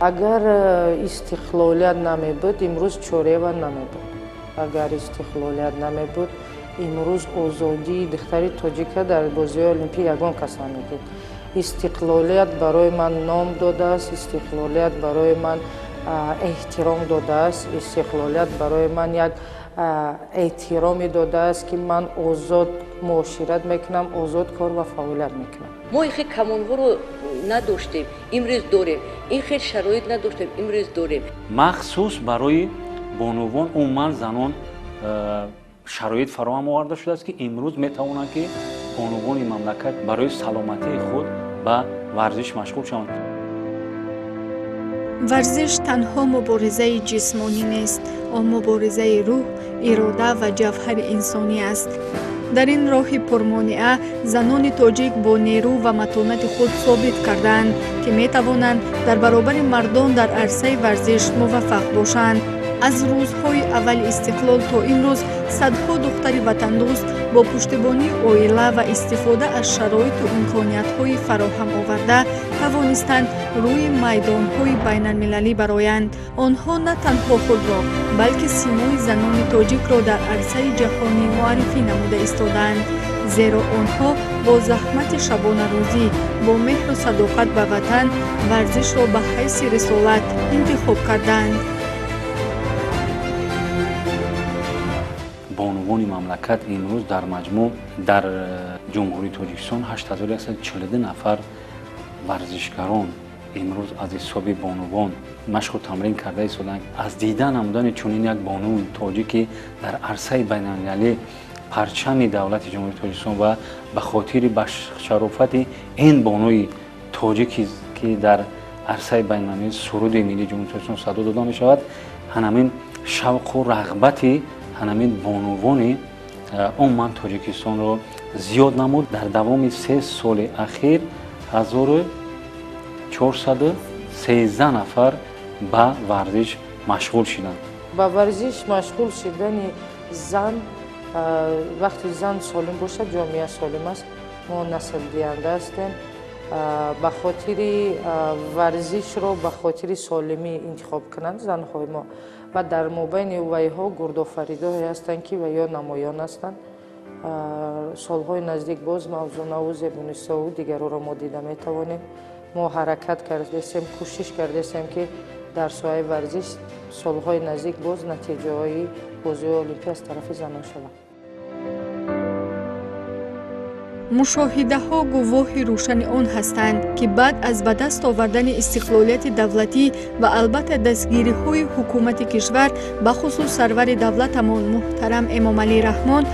اگر استقلالیت نمیبود امروز چوریوا نمیبود. اگر استقلالیت نمیبود امروز آزادی دختری تاجیکا در بازی المپیک یگان کس نمیدید. استقلالیت برای من نام داده است، استقلالیت برای من احترام داده است، استقلالیت برای من یک احترامی داده است که من آزاد معاشرت میکنم، آزاد کار و فعالیت میکنم. ما این خیلی کمانها رو نداشتیم، امروز داریم. این خیلی شرایط نداشتیم، امروز داریم. مخصوص برای بانوان عموما زنان شرایط فراهم آورده شده است که امروز میتوانند که بانوان مملکت برای سلامتی خود به ورزش مشغول شوند. ورزش تنها مبارزه جسمانی نیست، آن مبارزه روح، اراده و جوهر انسانی است. در این راه پرمانعه زنان تاجیک با نیرو و متانت خود ثابت کردند که می توانند در برابر مردان در عرصه ورزش موفق باشند. از روزهای اول استقلال تا امروز صدها دختر وطن دوست با پشتیبانی عائله و استفاده از شرایط و امکانیت‌های فراهم آورده توانستند روی میدان‌های بین‌المللی برآیند. آنها نه تنها خود را بلکه سیمای زنان تاجیک را در عرصه جهانی معرفی نموده ایستادند، زیرا آنها با زحمت شبانه روزی با مهر و صداقت به وطن ورزش را به حیث رسالت انتخاب کردند. بانوان مملکت امروز در مجموع در جمهوری تاجیکستان 8142 نفر ورزشکاران امروز از حساب بانوان مشق و تمرین کرده ایستادند. از دیدن نمودن چنین یک بانو تاجیکی در عرصه بین‌المللی پرچم دولت جمهوری تاجیکستان و به خاطر شرافت این بانوی تاجیکی که در عرصه بین‌المللی سرود ملی جمهوری تاجیکستان صدا داده می شود، همین شوق و رغبتی همین بانوان عموما تاجیکستان را زیاد نمود. در دوام 3 سال اخیر 1413 نفر به ورزش مشغول شدند. با ورزش مشغول شدن زن، وقتی زن سالم باشد جامعه سالم است. ما نسل دینده هستیم. به خاطر ورزش را به خاطر سالمی انتخاب کنند زنهای ما. و در مابین ویها گردآفریده‌هایی هستند که و یا نمایان هستند. سالهای نزدیک باز موضوع و زبونیسا و دیگر را ما دیده میتوانیم. ما حرکت کردیم، کوشش کردیم که در ساحه ورزش سالهای نزدیک باز نتیجه های بازی المپیک از طرف زنان شود. مشاهده ها گواه روشن آن هستند که بعد از به دست آوردن استقلالیت دولتی و البته دستگیری های حکومت کشور به خصوص سرور دولتمان محترم امام علی رحمان،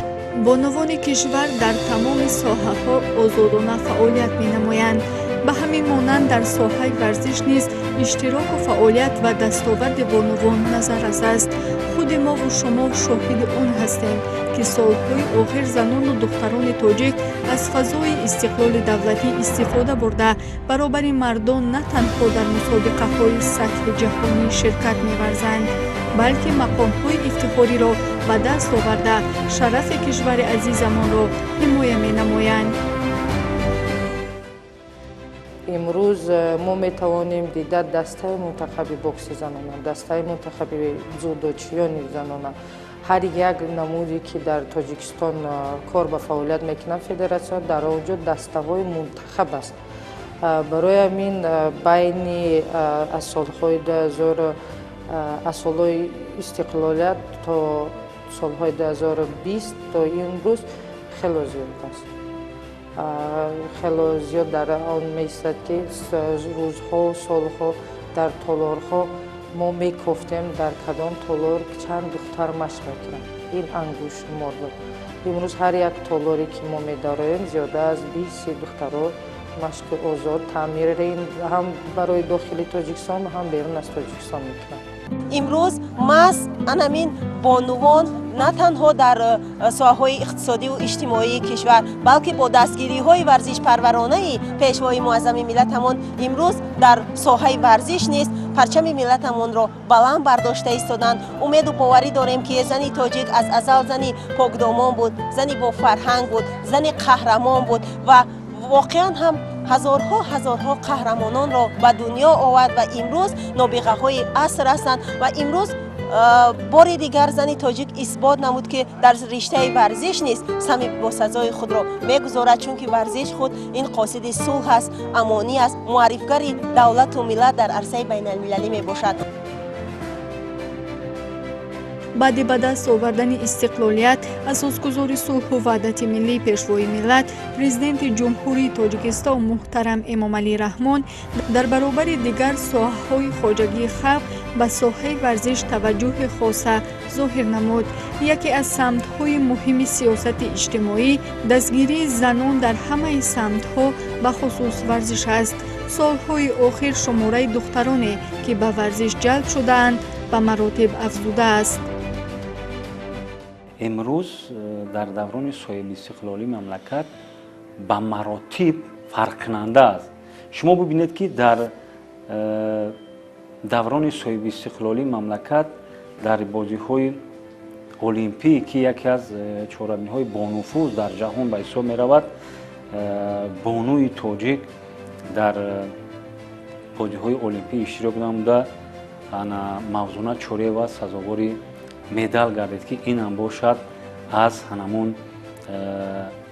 بانوان کشور در تمام ساحه ها آزادانه فعالیت می نمایند. به همین مانند در ساحه ورزش نیز اشتراک و فعالیت و دستاورد بانوان نظررس است. خود ما و شما شاهد آن هستیم که سالهای آخر زنان و دختران تاجیک از فضای استقلال دولتی استفاده برده برابر مردان نه تنها در مسابقه های سطح جهانی شرکت می‌ورزند، بلکه مقام های افتخاری را به دست آورده شرف کشور عزیزمان را حمایت می‌نمایند. امروز ما میتوانیم دیده دسته منتخب بوکس زنان، دسته منتخب جودوچیان زنان، هر یک نمودی که در تاجیکستان کار به فعالیت میکنند فدراسیون در آنجا دسته های منتخب است. برای همین بین از سالهای 2000 از سالهای استقلالیت تا سالهای 2020 تا امروز خیلی زیاد است. خیلی زیاد در آن می‌ایستد که روزها و سالها در تالارها ما می‌گفتیم در کدام تالار چند دختر مشق می‌کنند. این انگوش شمار بود. امروز هر یک تالاری که ما می‌داریم زیاده از 20 دخترها مشق آزاد تعمیر این هم برای داخل تاجیکستان هم بیرون از تاجیکستان می‌کنند. امروز ماست همین بانوان نه تنها در ساحه‌های اقتصادی و اجتماعی کشور بلکه با دستگیری‌های ورزش پرورانه پیشوای معظم ملتمان امروز در ساحه ورزش نیست پرچم ملتمان را بلند برداشته ایستادند. امید و باوری داریم که زنی تاجیک از ازل زنی پاکدامان بود، زنی با فرهنگ بود، زنی قهرمان بود و واقعا هم ҳазорҳо қаҳрамононро ба дунё овард ва имрӯз нобиғаҳои аср ҳастанд ва имрӯз бори дигар зани тоҷик исбот намуд ки дар риштаи варзиш низ сами босазои худро мегузорад, чунки варзиш худ ин қосиди сулҳ аст, амонӣ аст, муаррифгари давлату миллат дар арсаи байналмилалӣ мебошад. баъди ба даст овардани истиқлолият асосгузори сулҳу ваҳдати миллии пешвои миллат президенти ҷумҳурии тоҷикистон муҳтарам эмомалӣ раҳмон дар баробари дигар соҳаҳои хоҷагии халқ ба соҳаи варзиш таваҷҷӯҳи хоса зоҳир намуд. яке аз самтҳои муҳими сиёсати иҷтимоӣ дастгирии занон дар ҳамаи самтҳо бахусус варзиш аст. солҳои охир шумораи духтароне ки ба варзиш ҷалб шудаанд ба маротиб афзудааст. امروز در دوران صاحب استقلالی مملکت به مراتب فرق کننده است. شما ببینید که در دوران صاحب استقلالی مملکت در بازی‌های المپیک که یکی از چهارمین‌های بانفوذ در جهان به حساب می‌رود، بانوی تاجیک در بازی‌های المپیک اشتراک نموده انا موضوعات چوره و سزاواری مدال گردید که این هم باشد از همون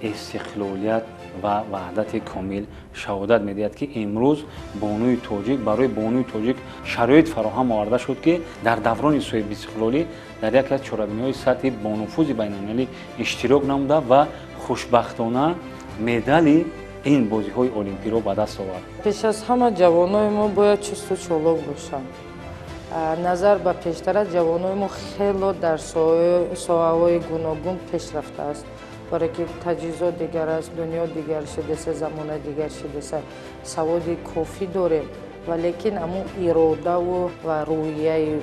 استقلالیت و وحدت کامل شهادت میدهد که امروز بانوی تاجیک برای بانوی تاجیک شرایط فراهم آورده شد که در دوران صاحب استقلالی در یکی از چهارمین‌های سطح بانفوذ بین‌المللی اشتراک نموده و خوشبختانه مدال این بازی‌های المپیک را به دست آورد. پیش از همه جوانای ما باید چست و چالاک باشند. назар ба пештара ҷавонои мо хело дар соҳаҳои гуногун пешрафта аст, барое ки таҷҳизот дигар аст, дунё дигар шудеса, замона дигар шудеса, саводи кофӣ дорем, ва лекин аму иродаву ва рӯҳияи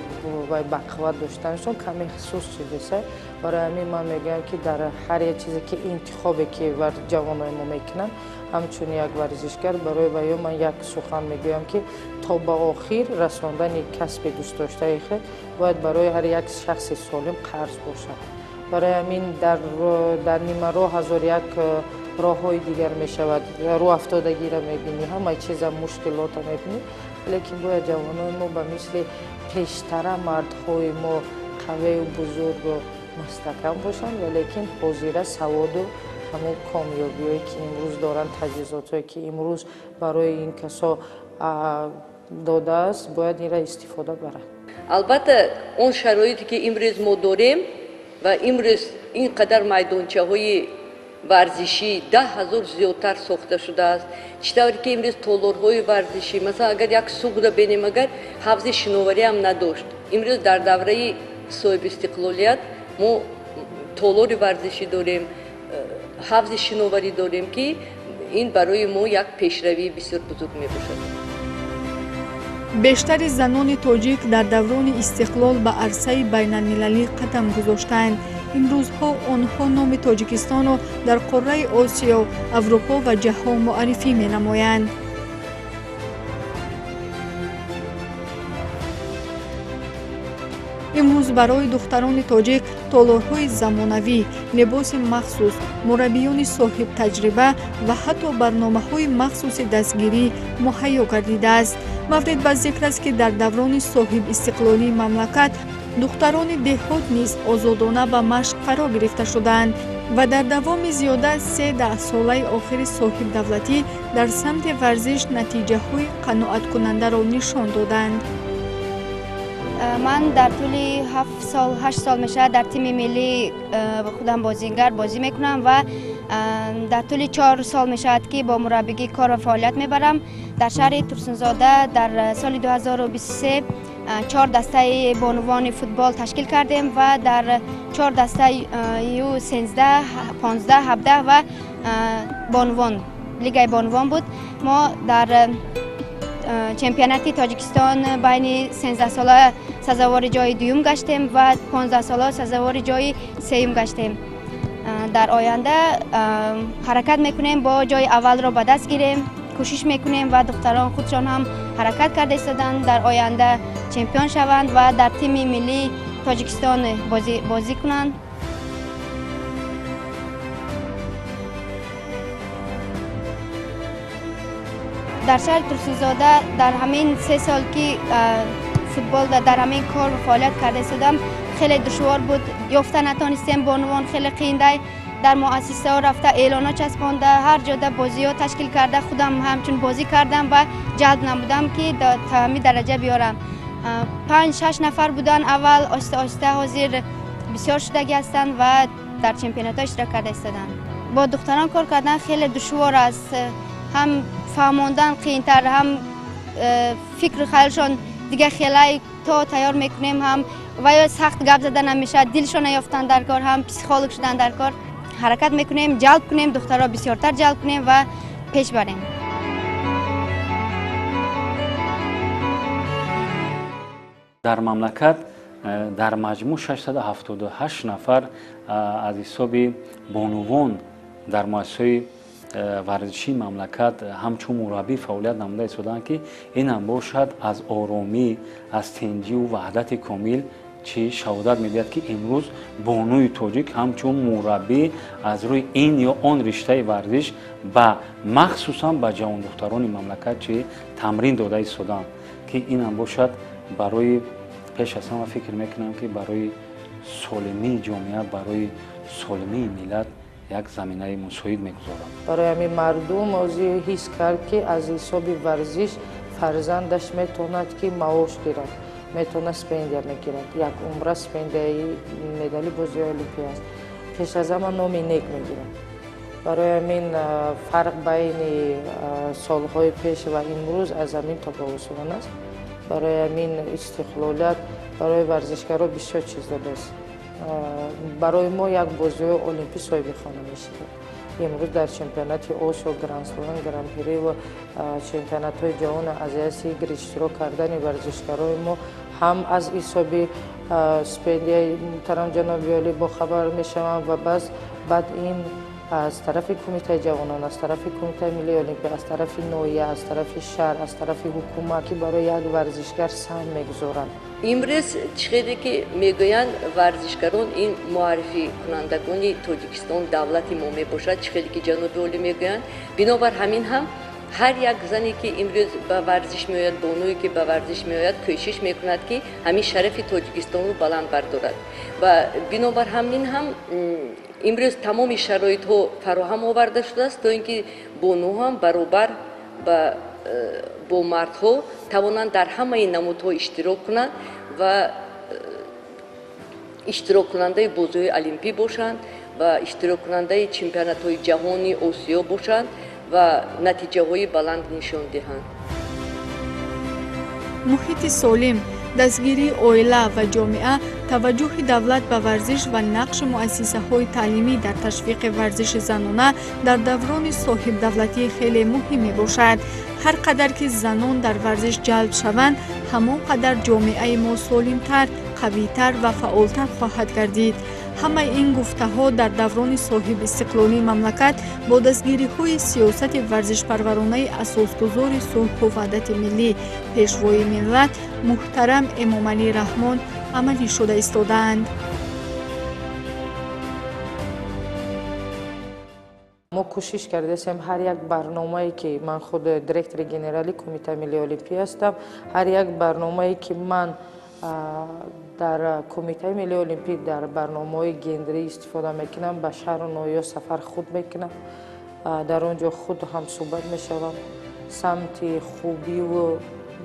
ва бақувват доштанашон каме хусус шудеса. барои ҳамин ман мегӯям ки дар ҳар як чизе ки интихобе ки ҷавонои мо мекунанд, ҳамчун як варзишгар барои ваё ман як сухан мегӯям ки то ба охир расондани касби дӯстдоштаи худ бояд барои ҳар як шахси солим қарз бошад. барои ҳамин дар нима роҳ ҳазор як роҳҳои дигар мешавад. рӯ афтодагиро мебинӣ, ҳамаи чиза мушкилота мебинӣ, лекин бояд ҷавонои мо ба мисли пештара мардҳои мо қавию бузургу мустаҳкам бошанд, ва лекин ҳозира саводу ҳамон комёбиҳое ки имрӯз доранд, таҷҳизотҳое ки имрӯз барои ин касо додааст, бояд инра истифода барад. албатта он шароите ки имрӯз мо дорем ва имрӯз ин қадар майдончаҳои варзишӣ 10,000 зиёдтар сохта шудааст. чӣ тавре ки имрӯз толорҳои варзишӣ, масалан агар як суғра бинем, агар ҳафзи шиновариам надошт, имрӯз дар давраи соҳиби истиқлолият мо толори варзишӣ дорем, ҳафзи шиноварӣ дорем ки ин барои мо як пешравии бисёр бузург мебошад. бештари занони тоҷик дар даврони истиқлол ба арсаи байналмилалӣ қадам гузоштанд. имрӯзҳо онҳо номи тоҷикистонро дар қорраи осиё, аврупо ва ҷаҳон муаррифӣ менамоянд. имрӯз барои духтарони тоҷик толорҳои замонавӣ, либоси махсус, мураббиёни соҳибтаҷриба ва ҳатто барномаҳои махсуси дастгирӣ муҳайё гардидааст. маврид ба зикр аст ки дар даврони соҳибистиқлолии мамлакат духтарони деҳот низ озодона ба машқ фаро гирифта шуданд ва дар давоми зиёда 13 солаи охири соҳибдавлатӣ дар самти варзиш натиҷаҳои қаноаткунандаро нишон доданд. ман дар тӯли 8 сол мешавад дар тими миллии худам бозигар бозӣ мекунам ва дар тӯли 4 сол мешавад ки бо мураббигӣ кор ва фаъолият мебарам. дар шаҳри Турсунзода дар соли 2023 4 дастаи бонувони футбол ташкил кардем ва дар 4 дастаи U13, 15, 17 ва бонувон, лигаи бонувон буд. мо дар чемпионати Тоҷикистон байни 13 сола сазовори ҷои дуюм гаштем ва 15 сола сазовори ҷои сеюм гаштем. дар оянда ҳаракат мекунем бо ҷои аввалро ба даст гирем, кӯшиш мекунем ва духтарон худшон ҳам ҳаракат карда истоданд дар оянда чемпион шаванд ва дар тими миллии Тоҷикистон бозӣ кунанд. در شهر ترسیزاده در همین 3 سال که فوتبال در همین کار و فعالیت کرده شدم خیلی دشوار بود. یافته نتانستیم، بانوان خیلی قینده در مؤسسه ها رفته اعلان ها چسبانده، هر جا بازی ها تشکیل کرده، خودم همچون بازی کردم و جلب نمودم که تا همین درجه بیارم. 5-6 نفر بودن اول، آسته آسته حاضر بسیار شدگی هستند و در چمپیونات ها اشتراک کرده هستند. با دختران کار کردن خیلی دشوار است، هم فهماندن قینتر، هم فکر خیالشان دیگه خیلی تا تیار میکنیم، هم و یا سخت گپ زدن نمیشه، دلشان یافتن در کار، هم پسیخولوژ شدن در کار. حرکت میکنیم، جلب کنیم، دخترها بسیارتر جلب کنیم و پیش بریم. در مملکت در مجموع 678 نفر از حساب بانوان در مؤسسه ورزشی مملکت همچون مربی فعالیت نموده ایستادند که این هم باشد از آرامی، از تنجی و وحدت کامل چی شهادت میدهد که امروز بانوی تاجیک همچون مربی از روی این یا آن رشته ورزش و مخصوصا به جوان دختران مملکت چی تمرین داده ایستادند که این هم باشد برای پیش از همه فکر میکنم که برای سالمی جامعه، برای سالمی ملت یک زمینه مساعد میگذارم. برای همین مردم اوزی حس کرد که از حساب ورزش فرزندش میتوند که معاش گیرد، میتونه سپندیا میگیرد، یک عمره سپندیای مدال بازی المپیک است، پیش از همه نام نیک میگیرد. برای همین فرق بین سالهای پیش و امروز از همین تفاوت است. برای همین استقلالات برای ورزشکارا بسیار چیز داده است. برای ما یک بازی المپیک صاحب خانه میشود. امروز در چمپیونات آسیا، گرند اسلم، گرند پری و چمپیونات های جهان آسیایی اشتراک کردن ورزشکارای ما هم از حساب سپندیای محترم جناب عالی با خبر میشوند و بعد این از طرف کمیته جوانان، از طرف کمیته ملی المپیک، از طرف نویه، از طرف شهر، از طرف حکومت که برای یک ورزشکار سهم میگذارند. امروز چیزی که میگویند ورزشکاران این معرفی کنندگان تاجیکستان دولتی ما میباشد، چیزی که جناب عالی میگویند، بنابر همین هم هر یک زنی که امروز به ورزش میآید، بانویی که به ورزش میآید، کوشش میکند که همین شرف تاجیکستان رو بلند بردارد و بنابر همین هم امروز تمام شرایط ها فراهم آورده شده است تا اینکه بانو هم برابر با مردها توانند در همه نمودها اشتراک کنند و اشتراک کننده بازی المپیک باشند و اشتراک کننده چمپیونات های جهانی آسیا باشند و نتیجه های بلند نشان دهند. محیط سالم، دستگیری اویلا و جامعه، توجه دولت به ورزش و نقش مؤسسه های تعلیمی در تشویق ورزش زنانه در دوران صاحب دولتی خیلی مهم می باشد. هر قدر که زنان در ورزش جلب شوند، همان قدر جامعه ما سالمتر، قویتر و فعالتر خواهد گردید. همه این گفته ها در دوران صاحب استقلالی مملکت با دستگیری های سیاست ورزش پرورانه اساسگذار صلح و وحدت ملی پیشوای ملت محترم امام علی رحمان عملی شده ایستادند. ما کوشش کرده هستیم هر یک برنامه‌ای که من خود دیرکتور جنرالی کمیته ملی المپیک هستم، هر یک برنامه‌ای که من در کمیته ملی المپیک در برنامه‌های گندری استفاده میکنم، به شهر و ناحیه سفر خود میکنم، در اونجا خود هم صحبت میشوم، سمت خوبی و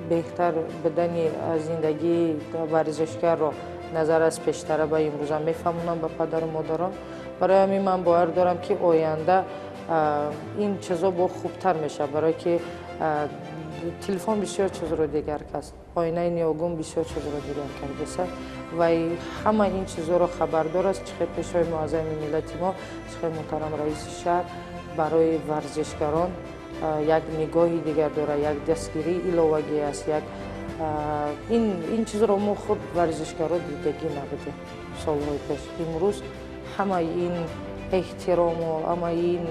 بهتر بدن زندگی ورزشکار را نظر از پیشتر به امروز هم میفهمونم به پدر و مادران. برای همین من باور دارم که آینده این چیزا با خوبتر میشه، برای که تلفن بسیار چیز رو دیگر کس، آینه نیاگون بسیار چیز رو دیگر کرده است و همه این چیزا رو خبردار است. چه پیشوای معظم ملت ما، چه محترم رئیس شهر برای ورزشکاران یک نگاهی دیگر داره، یک دستگیری علاوه‌ای است، یک این چیز رو ما خود ورزشکارا دیدگی نبوده سالهای پیش. امروز همه این احترام و همه این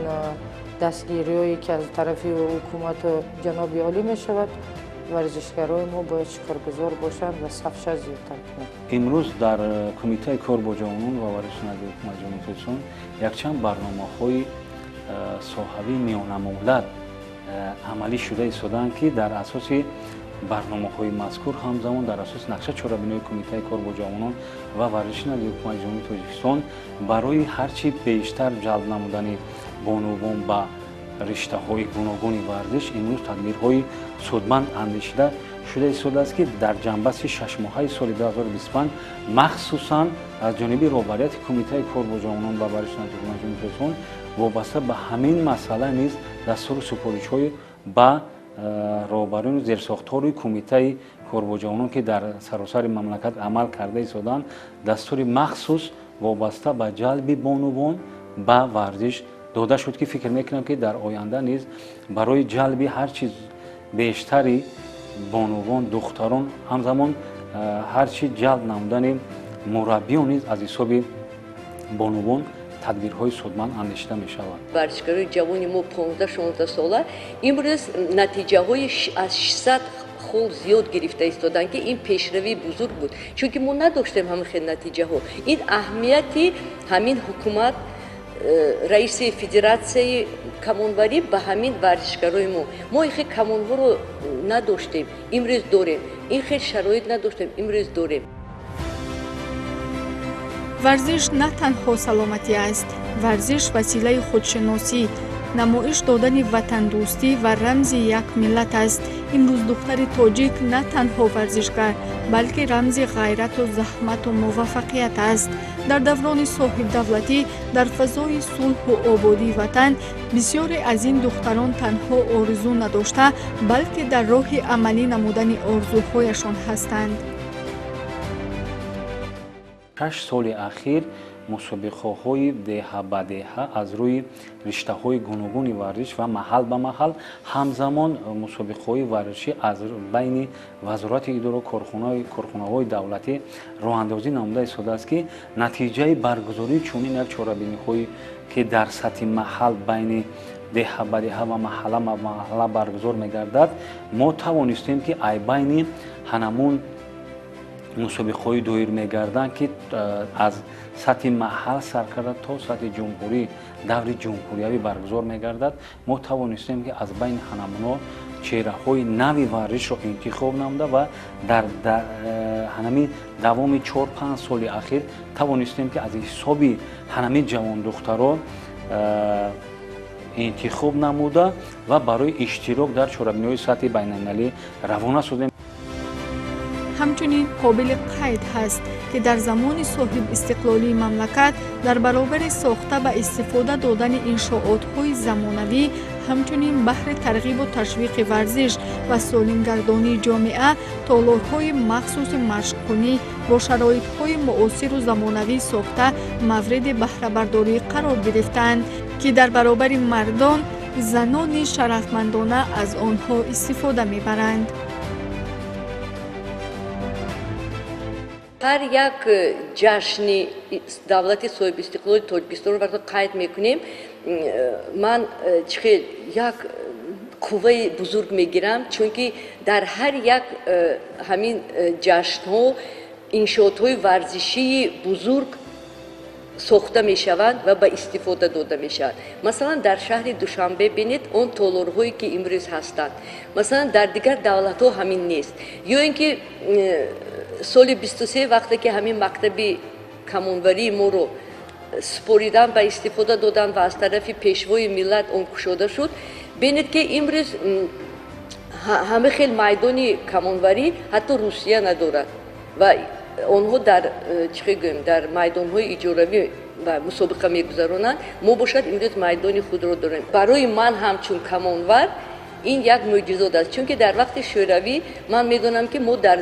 دستگیری‌هایی که از طرف حکومت جناب عالی می شود، ورزشکارای ما باید شکرگزار باشند و صفش زیادتر کنند. امروز در کمیته کار با جوانان و ورزش نظر حکومت جمهوری اسلامی یک چند برنامه‌های صاحبی میان ملت амалӣ шуда истоданд ки дар асоси барномаҳои мазкур ҳамзамон дар асоси нақша чорабинои кумитаи кор бо ҷавонон ва варзиши назди ҳукумати ҷумҳурии Тоҷикистон барои ҳарчи бештар ҷалб намудани бонувон ба риштаҳои гуногуни варзиш имрӯз тадбирҳои судманд андешида шуда истодааст ки дар ҷанбаси шашмоҳаи соли 2025 махсусан аз ҷониби роҳбарияти кумитаи кор бо ҷавонон ва варзиши назди ҳукумати ҷумҳурии Тоҷикистон вобаста ба ҳамин масъала низ дастури супоришҳои ба роҳбарони зерсохтори кумитаи кор бо ҷавонон ки дар саросари мамлакат амал карда истоданд дастури махсус вобаста ба ҷалби бонувон ба варзиш дода шуд ки фикр мекунам ки дар оянда низ барои ҷалби ҳарчи бештари бонувон духтарон ҳамзамон ҳарчи ҷалб намудани мураббиён низ аз ҳисоби бонувон тадбирҳои судманд андешида мешавад. Варзишгарои ҷавони мо 15-16 сола имрӯз натиҷаҳои аз 600 хол зиёд гирифта истоданд ки ин пешравии бузург буд, чунки мо надоштем ҳамин хел натиҷаҳо. Ин аҳамияти ҳамин ҳукумат раиси федератсияи камонварӣ ба ҳамин варзишгарои мо ин хел камонҳоро надоштем, имрӯз дорем. Ин хел шароит надоштем, имрӯз дорем. варзиш на танҳо саломатӣ аст, варзиш василаи худшиносӣ, намоиш додани ватандӯстӣ ва рамзи як миллат аст. имрӯз духтари тоҷик на танҳо варзишгар, балки рамзи ғайрату заҳмату муваффақият аст. дар даврони соҳибдавлатӣ дар фазои сулҳу ободии ватан бисёре аз ин духтарон танҳо орзу надошта, балки дар роҳи амалӣ намудани орзуҳояшон ҳастанд. 6 соли ахир мусобиқаҳои деҳа ба деҳа аз рӯи риштаҳои гуногуни варзиш ва маҳал ба маҳал ҳамзамон мусобиқаҳои варзишӣ аз байни вазорати идора корхонаҳои давлатӣ роҳандозӣ намуда истодааст ки натиҷаи баргузории чунин як чорабиниҳое ки дар сатҳи маҳал байни деҳа ба деҳа ва маҳалла ба маҳалла баргузор мегардад мо тавонистем ки айбайни ҳанамун мусобиқаҳои доир мегарданд ки аз сатҳи маҳал сар карда то сатҳи ҷумҳурӣ даври ҷумҳуриявӣ баргузор мегардад мо тавонистем ки аз байни ҳанамунҳо чеҳраҳои нави варзишро интихоб намуда ва дар ҳанамин давоми 4-5 соли ахир тавонистем ки аз ҳисоби ҳанамин ҷавондухтарон интихоб намуда ва барои иштирок дар чорабиниҳои сатҳи байналмилалӣ равона созем. ҳамчунин қобили қайд ҳаст ки дар замони соҳиб истиқлолии мамлакат дар баробари сохта ва истифода додани иншоотҳои замонавӣ ҳамчунин баҳри тарғибу ташвиқи варзиш ва солимгардонии ҷомеа толорҳои махсуси машқкунӣ бо шароитҳои муосиру замонавӣ сохта мавриди баҳрабардорӣ қарор гирифтанд ки дар баробари мардон занони шарафмандона аз онҳо истифода мебаранд. ҳар як ҷашни давлати соҳибистиқлоли Тоҷикистонро вақте қайд мекунем, ман чихел як қувваи бузург мегирам, чунки дар ҳар як ҳамин ҷашнҳо иншоотҳои варзишии бузург сохта мешаванд ва ба истифода дода мешаванд. Масалан дар шаҳри Душанбе бинед он толорҳое ки имрӯз ҳастанд. Масалан дар дигар давлатҳо ҳамин нест. ё ин ки соли 23 вақте ки ҳамин мактаби камонварии моро супоридан ва истифода додан ва аз тарафи пешвои миллат он кушода шуд, бинед ки имрӯз ҳама хел майдони камонварӣ ҳатто Русия надорад ва онҳо дар дар майдонҳои иҷоравӣ ва мусобиқа мегузаронанд. Мо бошад имрӯз майдони худро дорем. Барои ман ҳамчун камонвар ин як мӯъҷизот аст, чунки дар вақти шӯравӣ ман медонам ки мо дар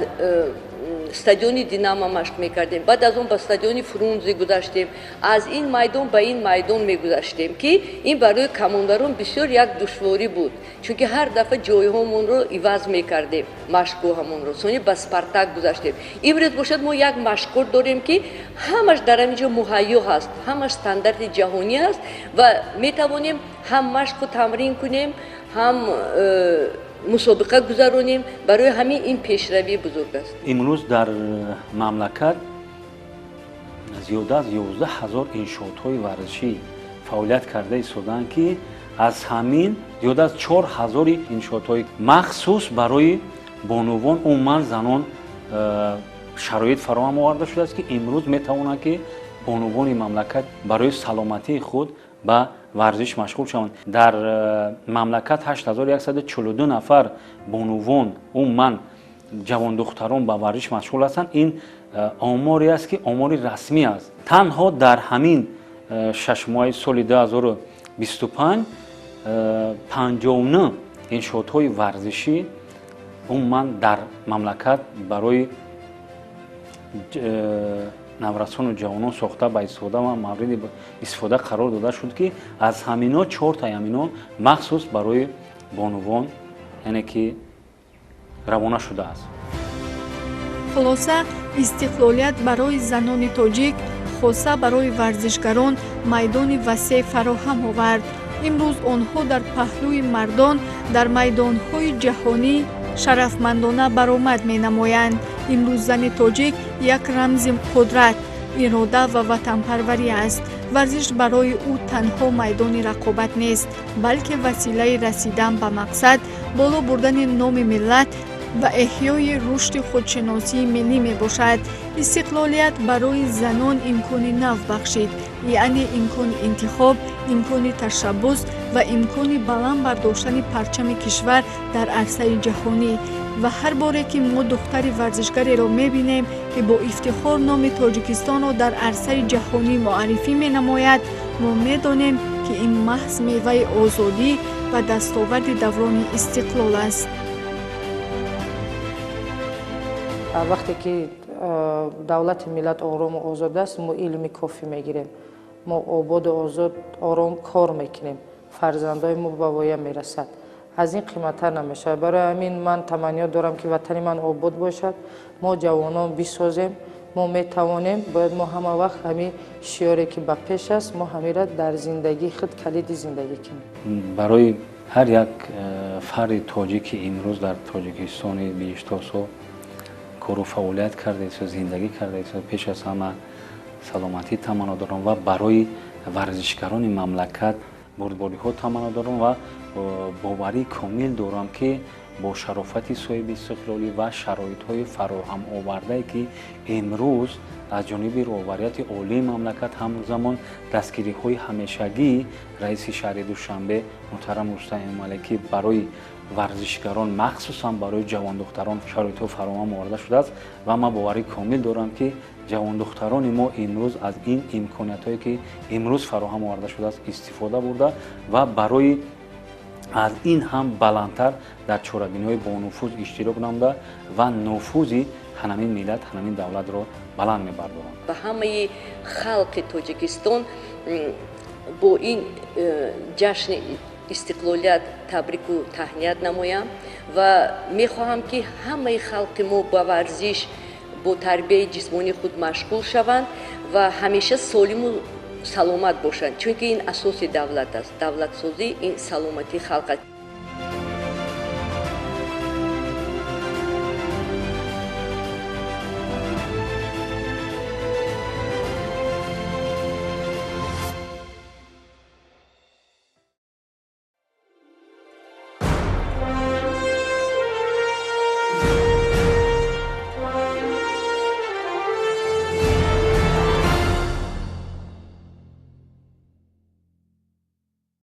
стадиони Динамо машқ мекардем, баъд аз он ба стадиони Фрунзе гузаштем, аз ин майдон ба ин майдон мегузаштем ки ин барои камонварон бисёр як душворӣ буд, чунки ҳар дафъа ҷойҳомонро иваз мекардем, машқгоҳамонро. Сони ба Спартак гузаштем. Имрӯз бошад мо як машқгоҳ дорем ки ҳамаш дар ҳамин ҷо муҳайё ҳаст, ҳамаш стандарти ҷаҳонӣ аст ва метавонем ҳам машқу тамрин кунем, ҳам мусобиқа гузаронем. Барои ҳамин ин пешравии бузург аст. имрӯз дар мамлакат зиёда аз 11 000 иншоотҳои варзишӣ фаъолият карда истоданд ки аз ҳамин зиёда аз 4000 иншоотҳои махсус барои бонувон умуман занон шароит фароҳам оварда шудааст ки имрӯз метавонанд ки бонувони мамлакат барои саломатии худ ба варзиш машғул шаванд. Дар мамлакат 8142 нафар бонувон умуман ҷавондухтарон ба варзиш машғул ҳастанд. Ин оморе аст ки омори расмӣ аст. Танҳо дар ҳамин 6 моҳи соли 2025 59 иншоотҳои варзишӣ умуман дар мамлакат барои наврасону ҷавонон сохта ба истифода ва мавриди истифода қарор дода шуд ки аз ҳамино 4 ҳамино махсус барои бонувон яъне ки равона шудааст. хулоса истиқлолият барои занони тоҷик хоса барои варзишгарон майдони васеъ фароҳам овард. имрӯз онҳо дар паҳлӯи мардон дар майдонҳои ҷаҳонӣ шарафмандона баромад менамоянд. имрӯз зани тоҷик як рамзи қудрат, ирода ва ватанпарварӣ аст. варзиш барои ӯ танҳо майдони рақобат нест, балки василаи расидан ба мақсад, боло бурдани номи миллат ва эҳёи рушди худшиносии миллӣ мебошад. истиқлолият барои занон имкони нав бахшид, яъне имкони интихоб, имкони ташаббус ва имкони баланд бардоштани парчами кишвар дар арсаи ҷаҳонӣ. ва ҳар боре ки мо духтари варзишгареро мебинем ки бо ифтихор номи тоҷикистонро дар арсаи ҷаҳонӣ муаррифӣ менамояд, мо медонем ки ин маҳз меваи озодӣ ва дастоварди даврони истиқлол аст. вақте ки давлати миллат орому озод аст, мо илми кофӣ мегирем, мо ободу озод ором кор мекунем, фарзандои мо ба воя мерасад. аз ин қиматтар намешавад. барои ҳамин ман таманниё дорам ки ватани ман обод бошад, мо ҷавонон бисозем, мо метавонем. бояд мо ҳама вақт ҳамин шиёре ки ба пеш аст, мо ҳамира дар зиндагии худ калиди зиндагӣ кунем. барои ҳар як фарди тоҷик ки имрӯз дар тоҷикистони 20 сол кору фаъолият кардаест, зиндагӣ кардаест, пеш аз ҳама саломатӣ таманно дорам ва барои варзишгарони мамлакат бурдбориҳо таманно дорам ва боварӣ комил дорам ки бо шарофати соҳиби истиқлолӣ ва шароитҳои фароҳам овардае ки имрӯз аз ҷониби роҳбарияти олии мамлакат ҳамзамон дастгириҳои ҳамешагии раиси шаҳри душанбе муҳтарам рустам эмомалӣ ки барои варзишгарон махсусан барои ҷавондухтарон шароитҳо фароҳам оварда шудааст ва ман боварӣ комил дорам ки ҷавондухтарони мо имрӯз аз ин имкониятҳое ки имрӯз фароҳам оварда шудааст истифода бурда ва барои аз ин ҳам баландтар дар чорабиниҳои бонуфуз иштирок намуда ва нуфузи ҳанамин миллат, ҳанамин давлатро баланд мебардоранд. ба ҳамаи халқи тоҷикистон бо ин ҷашни истиқлолият табрику таҳният намоям ва мехоҳам ки ҳамаи халқи мо ба варзиш бо тарбияи ҷисмонии худ машғул шаванд ва ҳамеша солиму саломат бошанд, чунки ин асоси давлат аст. давлатсозӣ ин саломатии халқ аст.